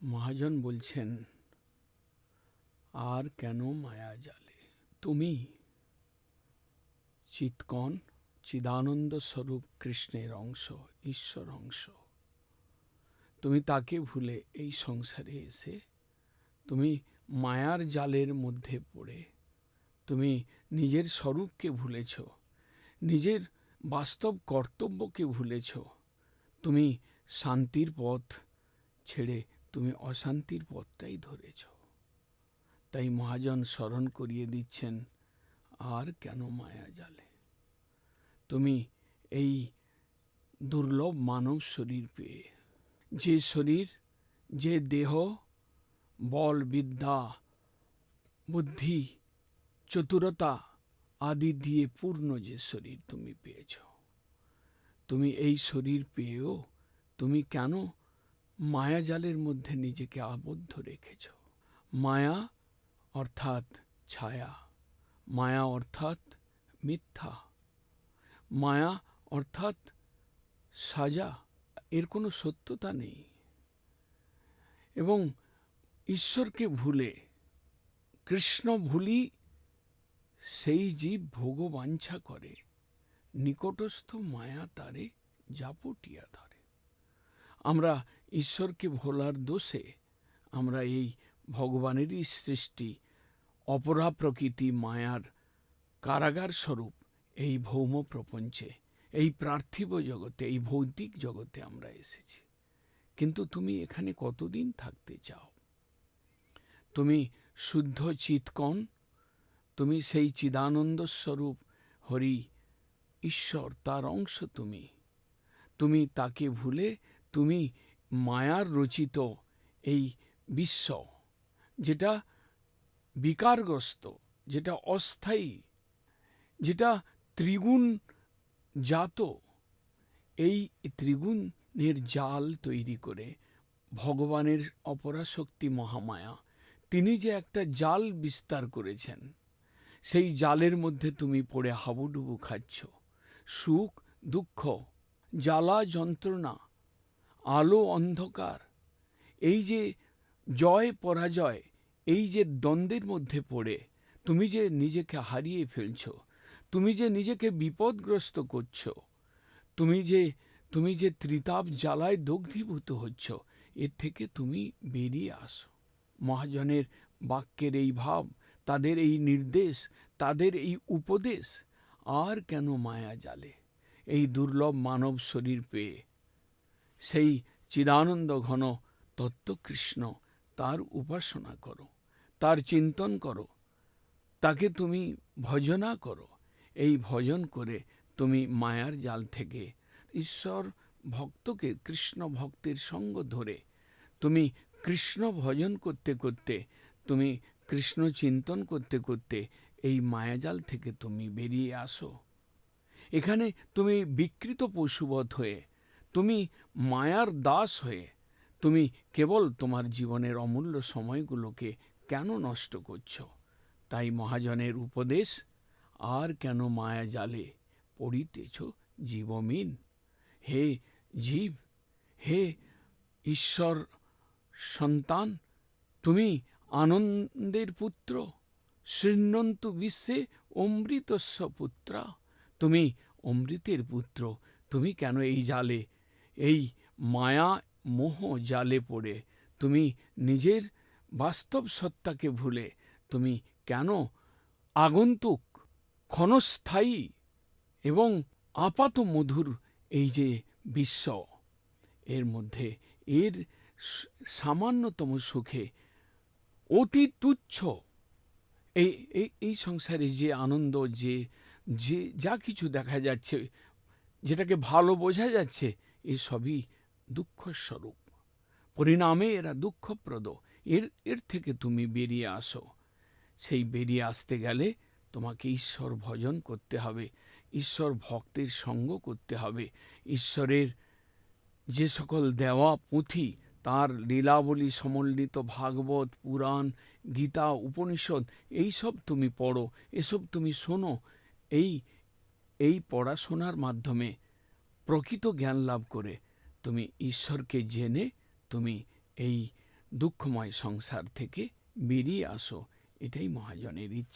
মহাজন বলছেন, আর কেন মায়া জালে? তুমি চিৎকণ চিদানন্দ স্বরূপ কৃষ্ণের অংশ, ঈশ্বর অংশ। তুমি তাকে ভুলে এই সংসারে এসে তুমি মায়ার জালের মধ্যে পড়ে তুমি নিজের স্বরূপকে ভুলেছ, নিজের বাস্তব কর্তব্যকে ভুলেছ। তুমি শান্তির পথ ছেড়ে তুমি অশান্তির পথটাই ধরেছ। তাই মহাজন স্মরণ করিয়ে দিচ্ছেন, আর কেন মায়া জালে? তুমি এই দুর্লভ মানব শরীর পেয়ে, যে শরীর, যে দেহ, বল, বিদ্যা, বুদ্ধি, চতুরতা আদি দিয়ে পূর্ণ যে শরীর তুমি পেয়েছ, তুমি এই শরীর পেয়েও তুমি কেন মায়াজালের মধ্যে নিজেকে আবদ্ধ রেখেছ? মায়া অর্থাৎ ছায়া, মায়া অর্থাৎ মিথ্যা, মায়া অর্থাৎ সাজা, এর কোনো সত্যতা নেই। এবং ঈশ্বরকে ভুলে, কৃষ্ণ ভুলি সেই জীব ভোগবাঞ্ছা করে, নিকটস্থ মায়া তারে জাপটিয়া ধরে। আমরা ঈশ্বরকে ভোলার দোষে আমরা এই ভগবানেরই সৃষ্টি অপরা প্রকৃতি মায়ার কারাগার স্বরূপ এই ভৌম প্রপঞ্চে, এই পার্থিব জগতে, এই ভৌতিক জগতে আমরা এসেছি। কিন্তু তুমি এখানে কতদিন থাকতে চাও? তুমি শুদ্ধ চিৎকণ, তুমি সেই চিদানন্দ স্বরূপ হরি ঈশ্বর, তার অংশ তুমি। তুমি তাকে ভুলে তুমি মায়ার রচিত এই বিশ্ব, যেটা বিকারগ্রস্ত, যেটা অস্থায়ী, যেটা ত্রিগুণ জাত, এই ত্রিগুণের জাল তৈরি করে ভগবানের অপরাশক্তি মহামায়া তিনি যে একটা জাল বিস্তার করেছেন, সেই জালের মধ্যে তুমি পড়ে হাবুডুবু খাচ্ছ। সুখ দুঃখ, জ্বালা যন্ত্রণা, আলো অন্ধকার, এই যে জয় পরাজয়, এই যে দ্বন্দ্বের মধ্যে পড়ে তুমি যে নিজেকে হারিয়ে ফেলছ, তুমি যে নিজেকে বিপদগ্রস্ত করছ, তুমি যে ত্রিতাপ জ্বালায় দগ্ধীভূত হচ্ছ, এর থেকে তুমি বেরিয়ে আসো। মহাজনের বাক্যের এই ভাব, তাদের এই নির্দেশ, তাদের এই উপদেশ, আর কেন মায়া জালে? এই দুর্লভ মানব শরীর পেয়ে সেই চিদানন্দ ঘন তত্ত্বকৃষ্ণ, তার উপাসনা করো, তার চিন্তন করো, তাকে তুমি ভজনা করো। এই ভজন করে তুমি মায়ার জাল থেকে ঈশ্বর ভক্তকে, কৃষ্ণ ভক্তের সঙ্গ ধরে তুমি কৃষ্ণ ভজন করতে করতে, তুমি কৃষ্ণ চিন্তন করতে করতে এই মায়াজাল থেকে তুমি বেরিয়ে আসো। এখানে তুমি বিকৃত পশুবৎ হয়ে, তুমি মায়ার দাস হয়ে তুমি কেবল তোমার জীবনের অমূল্য সময়গুলোকে কেন নষ্ট করছ? তাই মহাজনের উপদেশ, আর কেন মায়া জালে পড়িতেছ জীবমিন? হে জীব, হে ঈশ্বর সন্তান, তুমি আনন্দের পুত্র, শৃণ্বন্তু বিশ্বে অমৃতস্য পুত্রা। তুমি অমৃতের পুত্র, তুমি কেন এই জালে, এই মায়া মোহ জালে পড়ে তুমি নিজের বাস্তব সত্তাকে ভুলে তুমি কেন আগন্তুক, ক্ষণস্থায়ী এবং আপাত মধুর এই যে বিশ্ব, এর মধ্যে এর সামান্যতম সুখে অতি তুচ্ছ এই এই সংসারে যে আনন্দ, যে যে যা কিছু দেখা যাচ্ছে, যেটাকে ভালো বোঝা যাচ্ছে, এসবই দুঃখস্বরূপ, পরিণামে এরা দুঃখপ্রদ। এর থেকে তুমি বেরিয়ে আসো। সেই বেরিয়ে আসতে গেলে তোমাকে ঈশ্বর ভজন করতে হবে, ঈশ্বর ভক্তের সঙ্গ করতে হবে। ঈশ্বরের যে সকল দেওয়া পুঁথি, তার লীলাবলী সমন্বিত ভাগবত, পুরাণ, গীতা, উপনিষদ, এইসব তুমি পড়ো, এসব তুমি শোনো। এই পড়াশোনার মাধ্যমে প্রকৃত জ্ঞান লাভ করে তুমি ঈশ্বরকে জেনে তুমি এই দুঃখময় সংসার থেকে বেরিয়ে আসো, এটাই মহাজনের ইচ্ছে।